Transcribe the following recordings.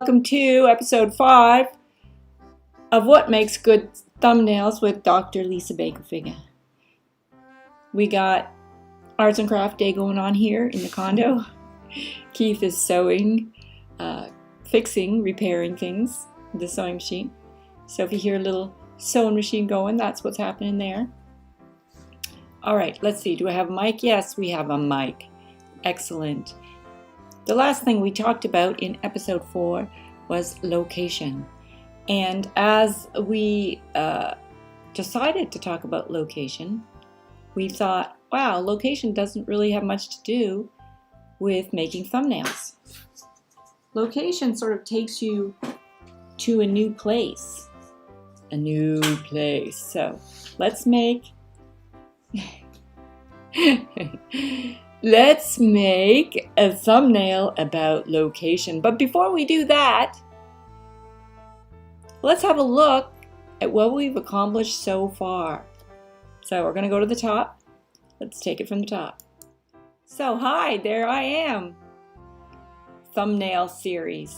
Welcome to episode 5 of What Makes Good Thumbnails with Dr. Lisa Baker Figge. We got Arts and Craft Day going on here in the condo. Keith is sewing, fixing, repairing things with the sewing machine. So if you hear a little sewing machine going, that's what's happening there. Alright, let's see. Do I have a mic? Yes, we have a mic. Excellent. The last thing we talked about in episode 4 was location. And as we decided to talk about location, we thought, wow, location doesn't really have much to do with making thumbnails. Location sort of takes you to a new place. So let's make Let's make a thumbnail about location. But before we do that, let's have a look at what we've accomplished so far. So we're going to go to the top. Let's take it from the top. So hi, there I am. Thumbnail series.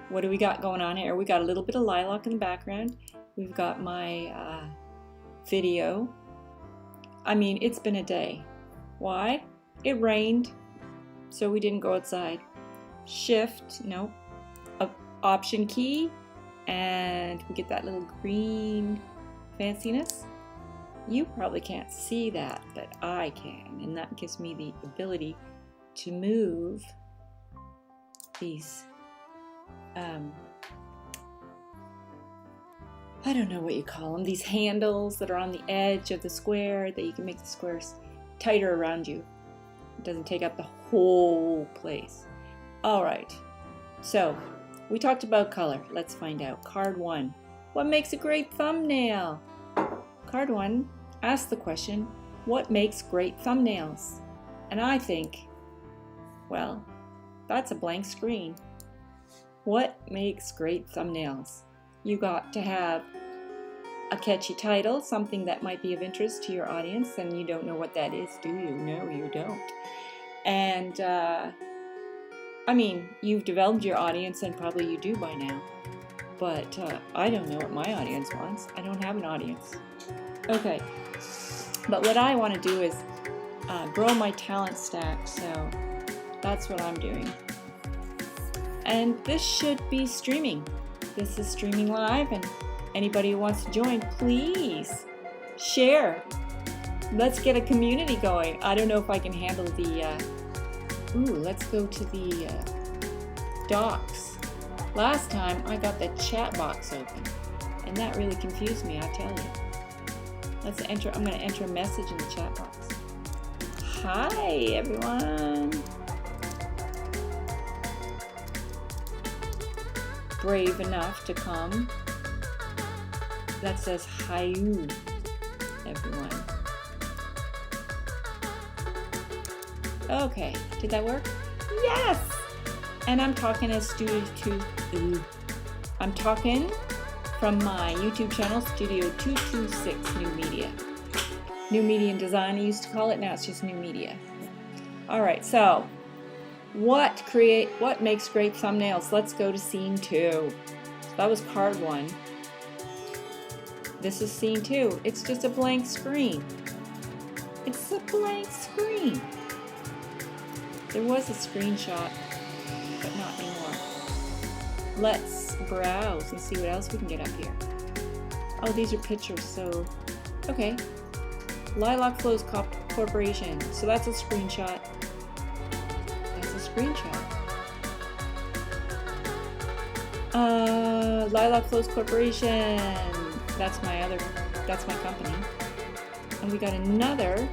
What do we got going on here? We got a little bit of lilac in the background. We've got my video. I mean, it's been a day. Why? It rained, so we didn't go outside. Shift, no, Option key, and we get that little green fanciness. You probably can't see that, but I can, and that gives me the ability to move these, I don't know what you call them, these handles that are on the edge of the square that you can make the squares tighter around you. It doesn't take up the whole place. All right, so we talked about color. Let's find out. Card 1. What makes a great thumbnail? Card 1 asks the question, what makes great thumbnails? And I think, well, that's a blank screen. What makes great thumbnails? You got to have a catchy title, something that might be of interest to your audience, and you don't know what that is, do you? No, you don't. And, I mean, you've developed your audience, and probably you do by now, but I don't know what my audience wants. I don't have an audience. Okay, but what I want to do is grow my talent stack, so that's what I'm doing. And this should be streaming. This is streaming live, and anybody who wants to join, please share. Let's get a community going. I don't know if I can handle the, let's go to the docs. Last time I got the chat box open, and that really confused me, I tell you. I'm going to enter a message in the chat box. Hi, everyone. Brave enough to come. That says hi, everyone. Okay, did that work? Yes! And I'm talking as Studio 2. I'm talking from my YouTube channel, Studio 226 New Media. New Media and Design, I used to call it. Now it's just New Media. Alright, so what makes great thumbnails? Let's go to scene 2. So that was card 1. This is scene 2. It's just a blank screen. It's a blank screen. There was a screenshot, but not anymore. Let's browse and see what else we can get up here. Oh, these are pictures, so, okay. Lilac Flows Corporation. So that's a screenshot. That's a screenshot. Lilac Flows Corporation. That's my company. And we got another.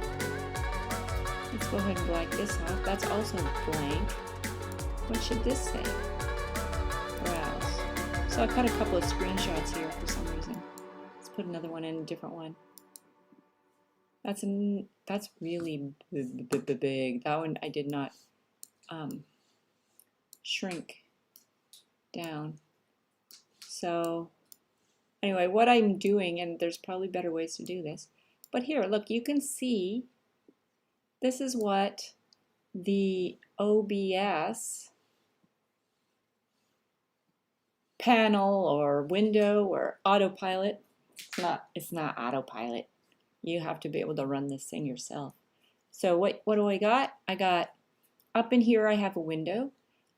Let's go ahead and black this off. That's also blank. What should this say? Browse. So I cut a couple of screenshots here for some reason. Let's put another one in, a different one. That's really big. That one I did not shrink down. So anyway, what I'm doing, and there's probably better ways to do this, but here, look, you can see this is what the OBS panel or window or autopilot. It's not autopilot. You have to be able to run this thing yourself. So what do I got? I got up in here I have a window.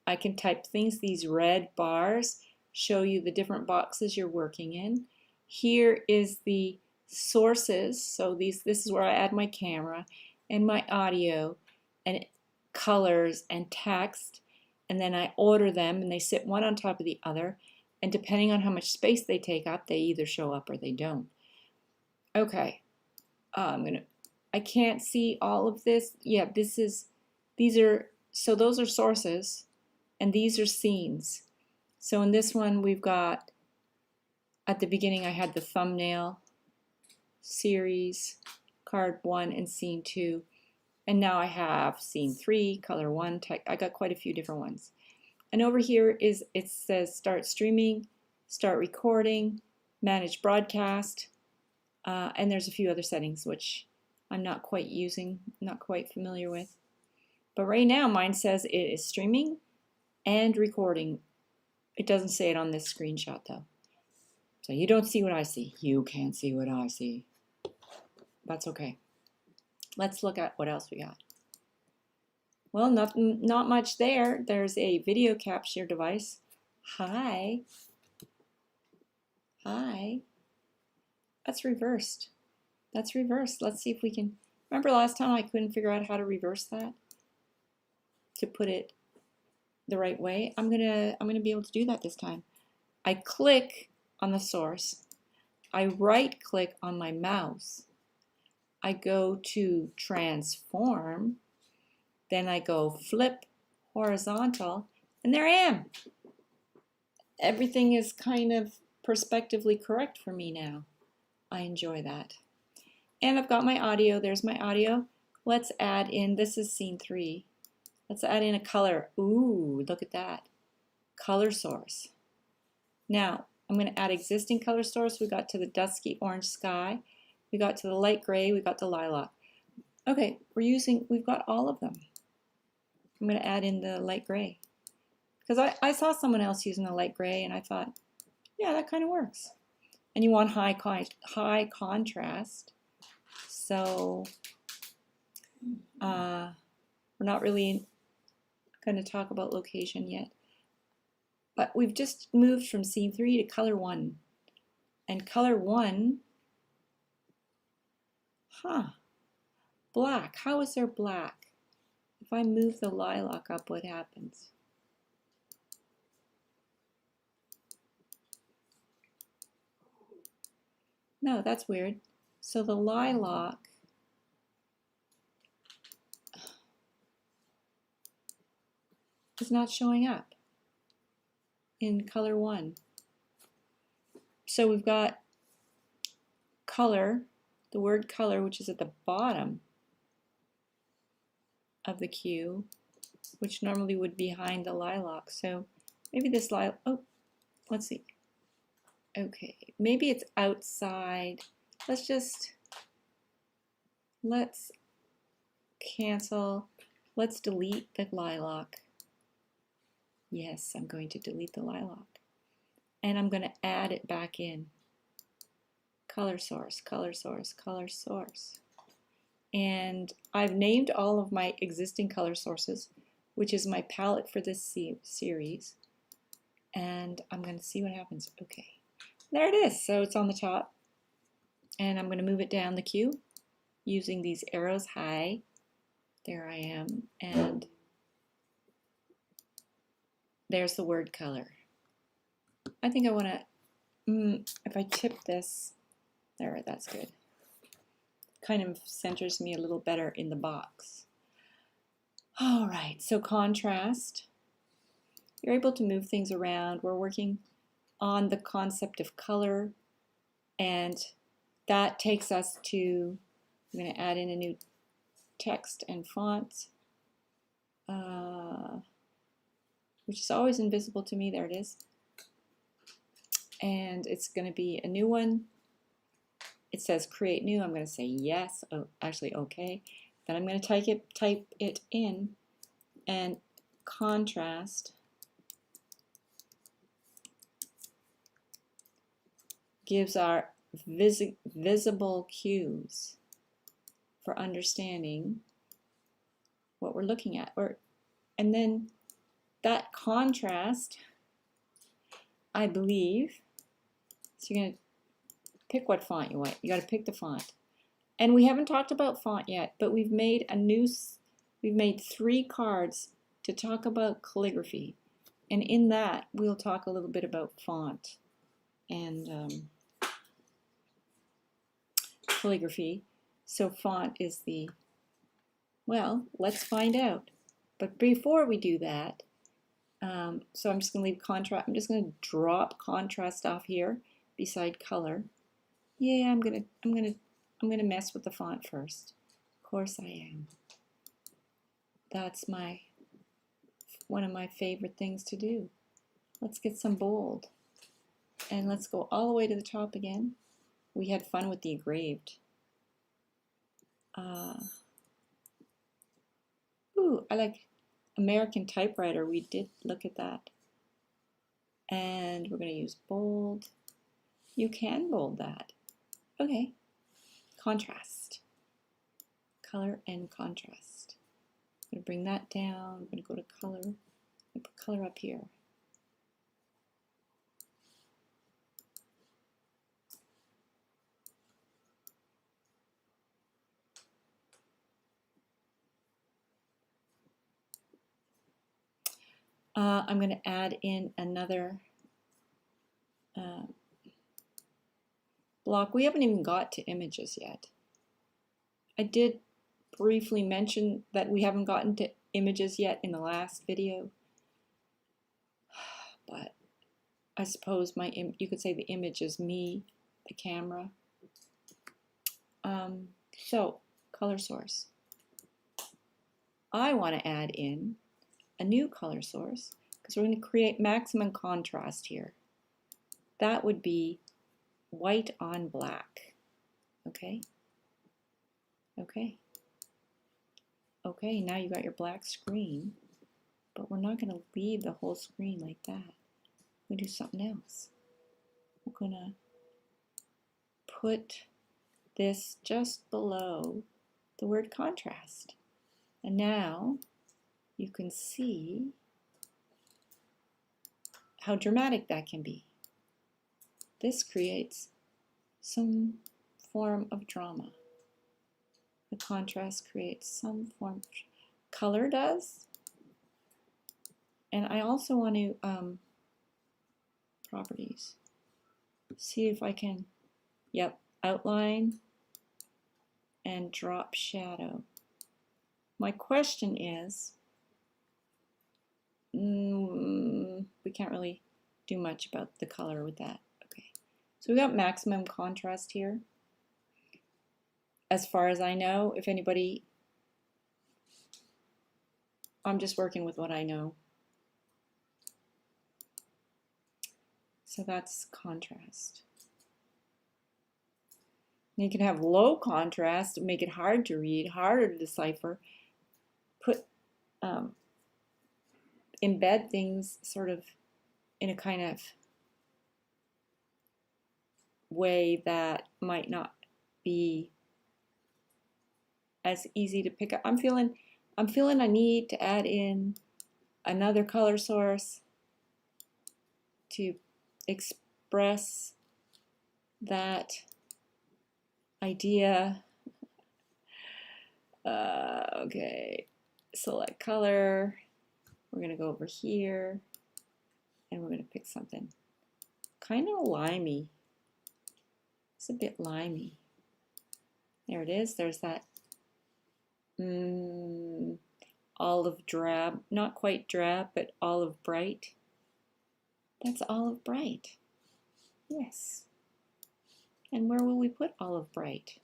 I can type things. These red bars show you the different boxes you're working in. Here is the sources. So this is where I add my camera and my audio and colors and text, and then I order them and they sit one on top of the other, and depending on how much space they take up, they either show up or they don't. Okay, I can't see all of this. Yeah, so those are sources and these are scenes. So in this one we've got, at the beginning I had the thumbnail, series, card 1 and scene 2. And now I have scene 3, color 1, I got quite a few different ones. And over here it says start streaming, start recording, manage broadcast, and there's a few other settings which I'm not quite familiar with. But right now mine says it is streaming and recording. It doesn't say it on this screenshot though. So you don't see what I see. You can't see what I see. That's okay. Let's look at what else we got. Well, not much there. There's a video capture device. Hi. Hi. That's reversed. That's reversed. Let's see if we can. Remember last time I couldn't figure out how to reverse that? To put it the right way. I'm gonna be able to do that this time. I click on the source. I right click on my mouse. I go to transform. Then I go flip horizontal, and there I am. Everything is kind of perspectively correct for me now. I enjoy that. And I've got my audio. There's my audio. Let's add in, this is scene 3. Let's add in a color. Ooh, look at that. Color source. Now, I'm going to add existing color source. We got to the dusky orange sky. We got to the light gray. We got the lilac. Okay, we've got all of them. I'm going to add in the light gray. Because I saw someone else using the light gray and I thought, yeah, that kind of works. And you want high contrast. So we're not really going to talk about location yet. But we've just moved from scene 3 to color 1. And color 1, black. How is there black? If I move the lilac up, what happens? No, that's weird. So the lilac is not showing up in color 1. So we've got color, the word color, which is at the bottom of the queue, which normally would be behind the lilac. So maybe this lilac, oh, let's see. Okay, maybe it's outside. Let's cancel. Let's delete the lilac. Yes, I'm going to delete the lilac. And I'm going to add it back in. Color source, color source, color source. And I've named all of my existing color sources, which is my palette for this series. And I'm going to see what happens. Okay, there it is. So it's on the top. And I'm going to move it down the queue using these arrows high. There I am. And there's the word color. I think I want to, if I tip this, there, that's good. Kind of centers me a little better in the box. All right, so contrast. You're able to move things around. We're working on the concept of color, and that takes us to, I'm going to add in a new text and font, which is always invisible to me. There it is. And it's going to be a new one. It says create new. I'm going to say yes. Oh, actually, okay. Then I'm going to type it in and contrast. gives our visible cues for understanding what we're looking at. And then that contrast, I believe, so you're going to pick what font you want. You got to pick the font. And we haven't talked about font yet, but we've made 3 cards to talk about calligraphy. And in that, we'll talk a little bit about font and calligraphy. So font is well, let's find out. But before we do that, so I'm just going to leave contrast. I'm just going to drop contrast off here beside color. Yeah, I'm gonna mess with the font first. Of course I am. That's one of my favorite things to do. Let's get some bold. And let's go all the way to the top again. We had fun with the engraved. Ooh, I like American typewriter. We did look at that. And we're going to use bold. You can bold that. Okay. Contrast. Color and contrast. I'm going to bring that down. I'm going to go to color. And put color up here. I'm going to add in another block. We haven't even got to images yet. I did briefly mention that we haven't gotten to images yet in the last video, but I suppose you could say the image is me, the camera. So, color source. I want to add in a new color source because we're going to create maximum contrast here. That would be white on black. Okay? Okay. Okay, now you got your black screen, but we're not going to leave the whole screen like that. We're going to do something else. We're going to put this just below the word contrast. And now you can see how dramatic that can be. This creates some form of drama. The contrast creates some form of color does. And I also want to properties. See if I can, yep, outline and drop shadow. My question is, we can't really do much about the color with that. Okay, so we got maximum contrast here. As far as I know, if anybody, I'm just working with what I know. So that's contrast. You can have low contrast to make it hard to read, harder to decipher. Embed things sort of in a kind of way that might not be as easy to pick up. I'm feeling I need to add in another color source to express that idea. Okay, select color. We're going to go over here and we're going to pick something kind of limey. It's a bit limey. There it is. There's that olive drab, not quite drab, but olive bright. That's olive bright. Yes. And where will we put olive bright?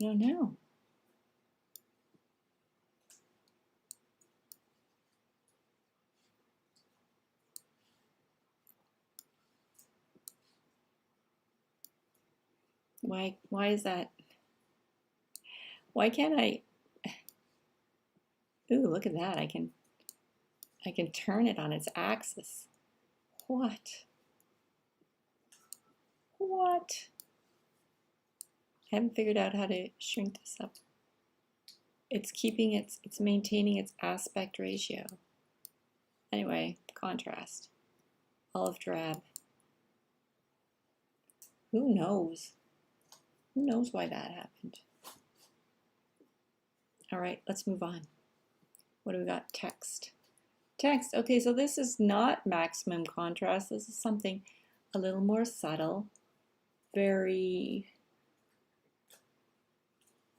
I don't know. Why is that? Why can't I? Ooh, look at that. I can turn it on its axis. What? What? I haven't figured out how to shrink this up. It's maintaining its aspect ratio. Anyway, contrast. Olive drab. Who knows? Who knows why that happened? All right, let's move on. What do we got? Text. Text. Okay, so this is not maximum contrast. This is something a little more subtle, very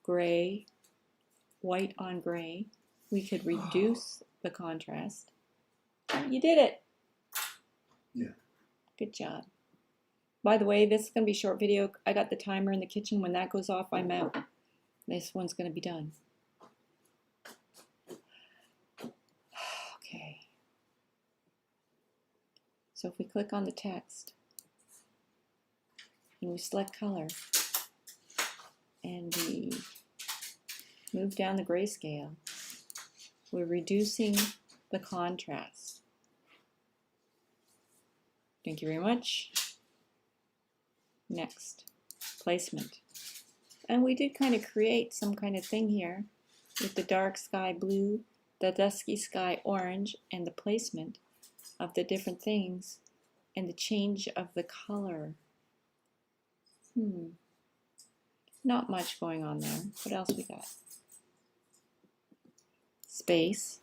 gray, white on gray. We could reduce the contrast. You did it. Yeah. Good job. By the way, this is going to be a short video. I got the timer in the kitchen. When that goes off, I'm out. This one's going to be done. Okay. So if we click on the text and we select color and we move down the grayscale, we're reducing the contrast. Thank you very much. Next, placement. And we did kind of create some kind of thing here with the dark sky blue, the dusky sky orange, and the placement of the different things and the change of the color. Not much going on there. What else we got? Space.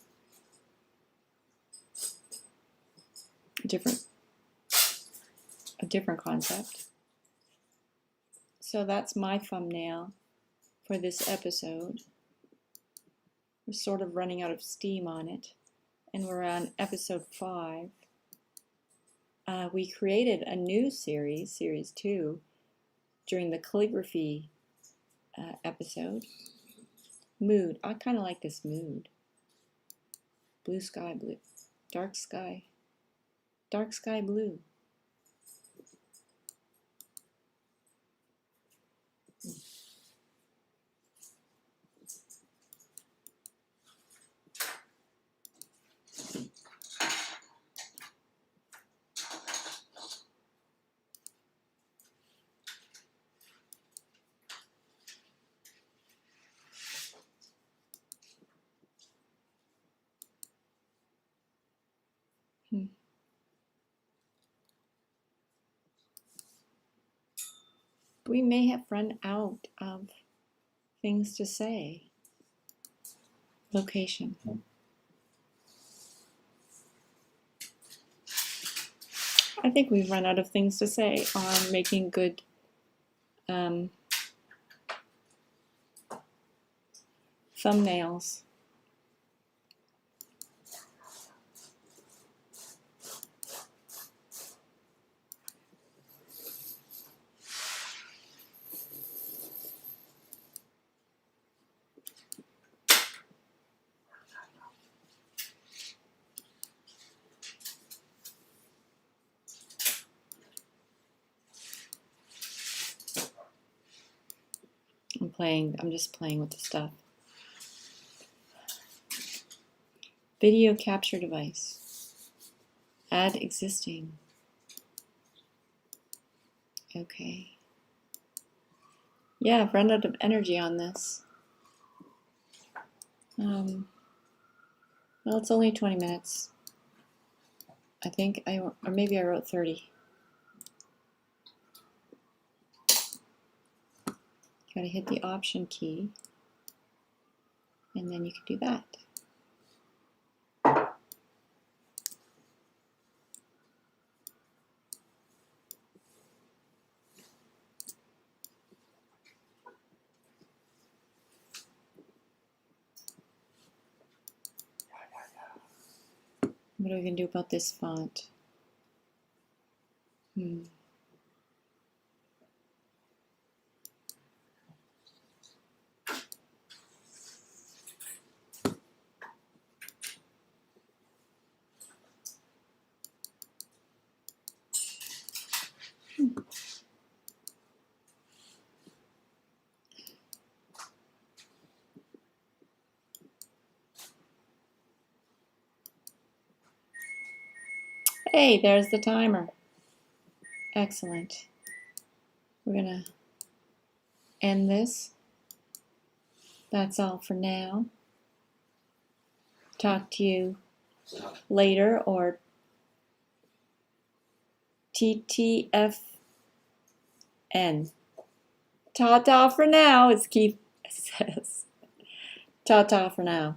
A different concept. So that's my thumbnail for this episode. We're sort of running out of steam on it, and we're on episode 5. We created a new series, series 2, during the calligraphy episode. Mood. I kind of like this mood. Blue sky blue. Dark sky blue. We may have run out of things to say. Location. I think we've run out of things to say on making good thumbnails. I'm just playing with the stuff. Video capture device. Add existing. Okay. Yeah, I've run out of energy on this. Well, it's only 20 minutes. I think or maybe I wrote 30. Gotta hit the Option key, and then you can do that. What are we gonna do about this font? Hey, there's the timer. Excellent. We're gonna end this. That's all for now. Talk to you later, or TTFN. Ta-ta for now, as Keith says. Ta-ta for now.